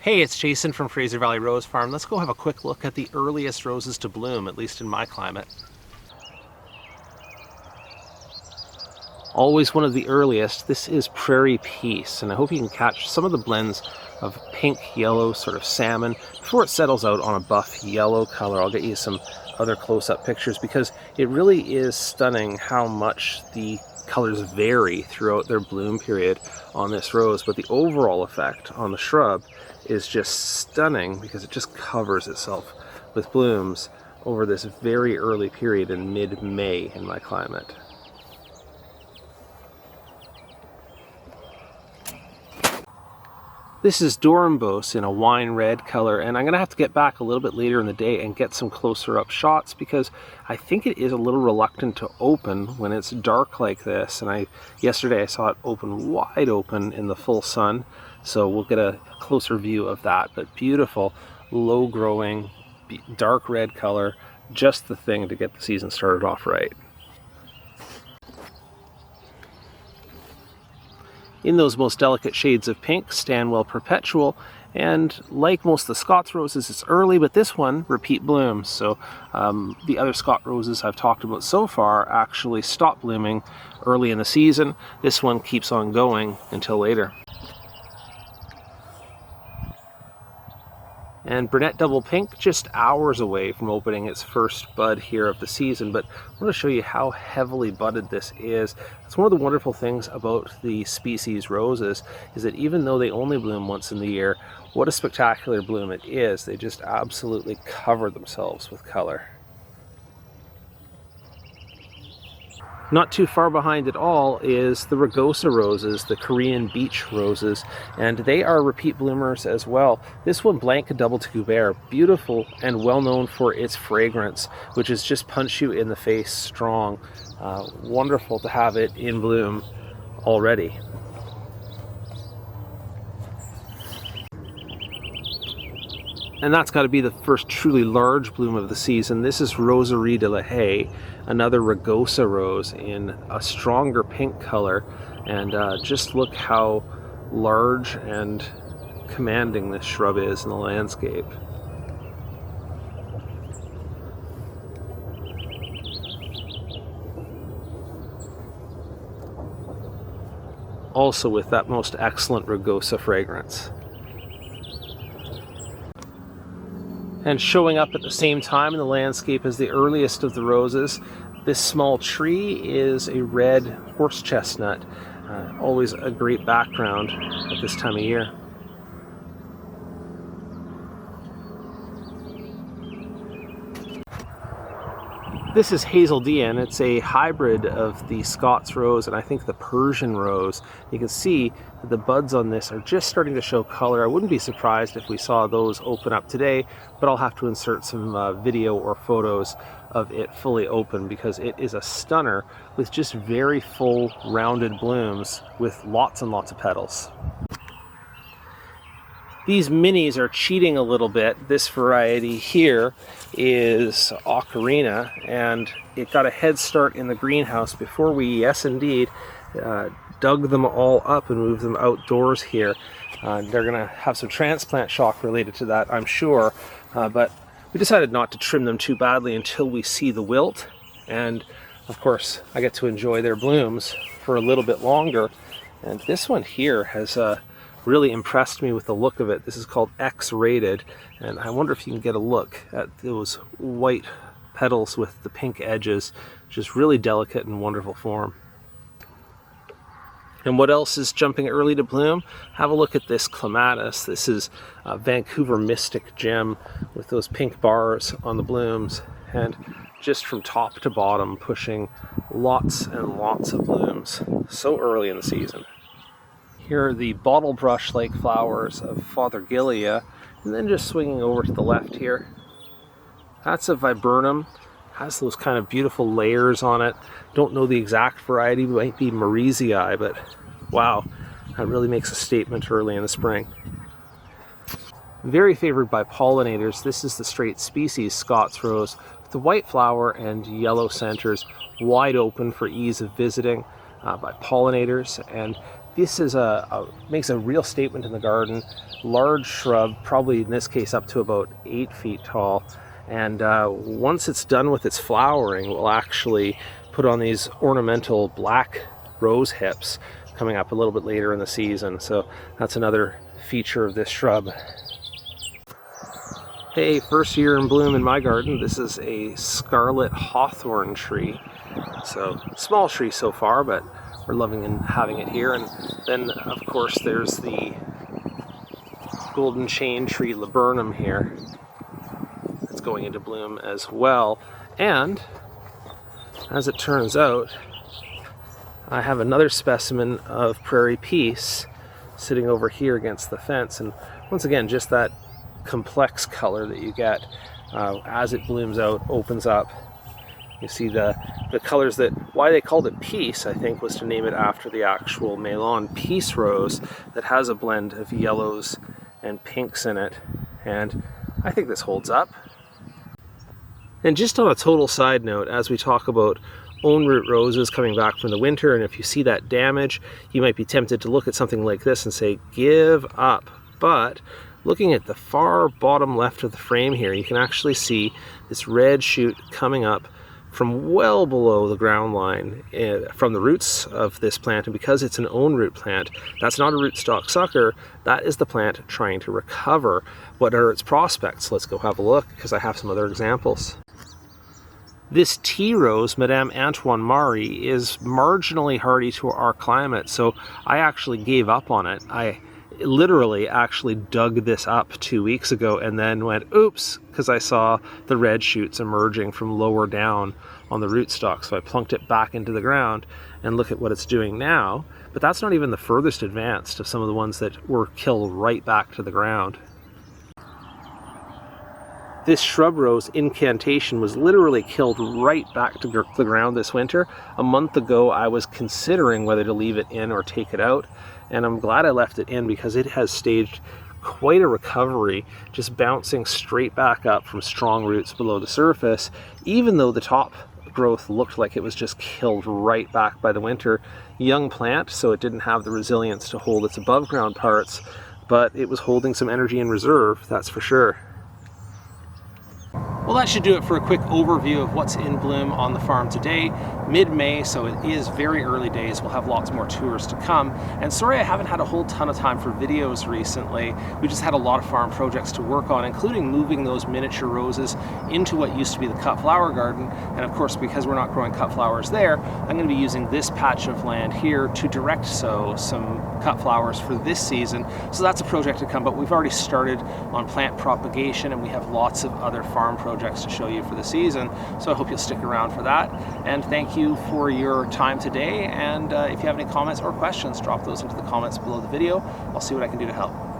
Hey, it's Jason from Fraser Valley Rose Farm. Let's go have a quick look at the earliest roses to bloom, at least in my climate. Always one of the earliest. This is Prairie Peace, and I hope you can catch some of the blends of pink, yellow, sort of salmon before it settles out on a buff yellow color. I'll get you some other close-up pictures because it really is stunning how much the colors vary throughout their bloom period on this rose, but the overall effect on the shrub is just stunning because it just covers itself with blooms over this very early period in mid-May in my climate. This is Doorenbos in a wine red color, and I'm going to have to get back a little bit later in the day and get some closer up shots because I think it is a little reluctant to open when it's dark like this. And yesterday I saw it open wide open in the full sun, so we'll get a closer view of that. But beautiful, low growing, dark red color, just the thing to get the season started off right. In those most delicate shades of pink, Stanwell Perpetual, and like most of the Scots roses, it's early, but this one repeat blooms. So the other Scots roses I've talked about so far actually stop blooming early in the season. This one keeps on going until later. And Brunette Double Pink just hours away from opening its first bud here of the season, but I want to show you how heavily budded this is. It's one of the wonderful things about the species roses is that even though they only bloom once in the year, what a spectacular bloom it is. They just absolutely cover themselves with color. Not too far behind at all is the rugosa roses, the Korean beach roses, and they are repeat bloomers as well. This one, Blanc double to Coubert, beautiful and well known for its fragrance, which is just punch you in the face strong. Wonderful to have it in bloom already. And that's got to be the first truly large bloom of the season. This is Rosaraie de la Haye, another rugosa rose in a stronger pink color. And just look how large and commanding this shrub is in the landscape. Also with that most excellent rugosa fragrance. And showing up at the same time in the landscape as the earliest of the roses, this small tree is a red horse chestnut. Always a great background at this time of year. This is Hazel Dian. It's a hybrid of the Scots Rose and I think the Persian Rose. You can see that the buds on this are just starting to show color. I wouldn't be surprised if we saw those open up today, but I'll have to insert some video or photos of it fully open because it is a stunner with just very full rounded blooms with lots and lots of petals. These minis are cheating a little bit. This variety here is Ocarina, and it got a head start in the greenhouse before we, yes indeed, dug them all up and moved them outdoors here. They're going to have some transplant shock related to that, I'm sure, but we decided not to trim them too badly until we see the wilt, and of course I get to enjoy their blooms for a little bit longer. And this one here has really impressed me with the look of it. This is called X-rated, and I wonder if you can get a look at those white petals with the pink edges. Just really delicate and wonderful form. And what else is jumping early to bloom? Have a look at this clematis. This is Vancouver Mystic Gem with those pink bars on the blooms, and just from top to bottom pushing lots and lots of blooms so early in the season. Here are the bottle brush-like flowers of Fothergillea, and then just swinging over to the left here. That's a Viburnum, has those kind of beautiful layers on it. Don't know the exact variety, it might be Marizii, but wow, that really makes a statement early in the spring. Very favored by pollinators, this is the straight species Scots Rose, with the white flower and yellow centers, wide open for ease of visiting by pollinators, and this is makes a real statement in the garden. Large shrub, probably in this case up to about 8 feet tall. And once it's done with its flowering, we'll actually put on these ornamental black rose hips coming up a little bit later in the season. So that's another feature of this shrub. Hey, first year in bloom in my garden. This is a Scarlet Hawthorne tree. So small tree so far, but we're loving and having it here. And then of course there's the golden chain tree Viburnum here. It's going into bloom as well. And as it turns out, I have another specimen of Prairie Peace sitting over here against the fence. And once again, just that complex color that you get as it blooms out, opens up. You see the colors that, why they called it Peace, I think, was to name it after the actual Melon Peace rose that has a blend of yellows and pinks in it. And I think this holds up. And just on a total side note, as we talk about own root roses coming back from the winter, and if you see that damage, you might be tempted to look at something like this and say, give up. But looking at the far bottom left of the frame here, you can actually see this red shoot coming up from well below the ground line from the roots of this plant. And because it's an own root plant, that's not a rootstock sucker, that is the plant trying to recover. What are its prospects? Let's go have a look, because I have some other examples. This tea rose, Madame Antoine Marie, is marginally hardy to our climate, so I actually gave up on it. I literally actually dug this up 2 weeks ago and then went, oops, because I saw the red shoots emerging from lower down on the rootstock. So I plunked it back into the ground, and look at what it's doing now. But that's not even the furthest advanced of some of the ones that were killed right back to the ground. This shrub rose, Incantation, was literally killed right back to the ground this winter. A month ago, I was considering whether to leave it in or take it out, and I'm glad I left it in because it has staged quite a recovery, just bouncing straight back up from strong roots below the surface, even though the top growth looked like it was just killed right back by the winter. Young plant, so it didn't have the resilience to hold its above ground parts, but it was holding some energy in reserve, that's for sure. Well, that should do it for a quick overview of what's in bloom on the farm today. Mid-May, so it is very early days. We'll have lots more tours to come. And sorry I haven't had a whole ton of time for videos recently. We just had a lot of farm projects to work on, including moving those miniature roses into what used to be the cut flower garden. And of course, because we're not growing cut flowers there, I'm going to be using this patch of land here to direct sow some cut flowers for this season. So that's a project to come, but we've already started on plant propagation, and we have lots of other farm projects to show you for the season, so I hope you'll stick around for that. And thank you for your time today, and if you have any comments or questions, drop those into the comments below the video. I'll see what I can do to help.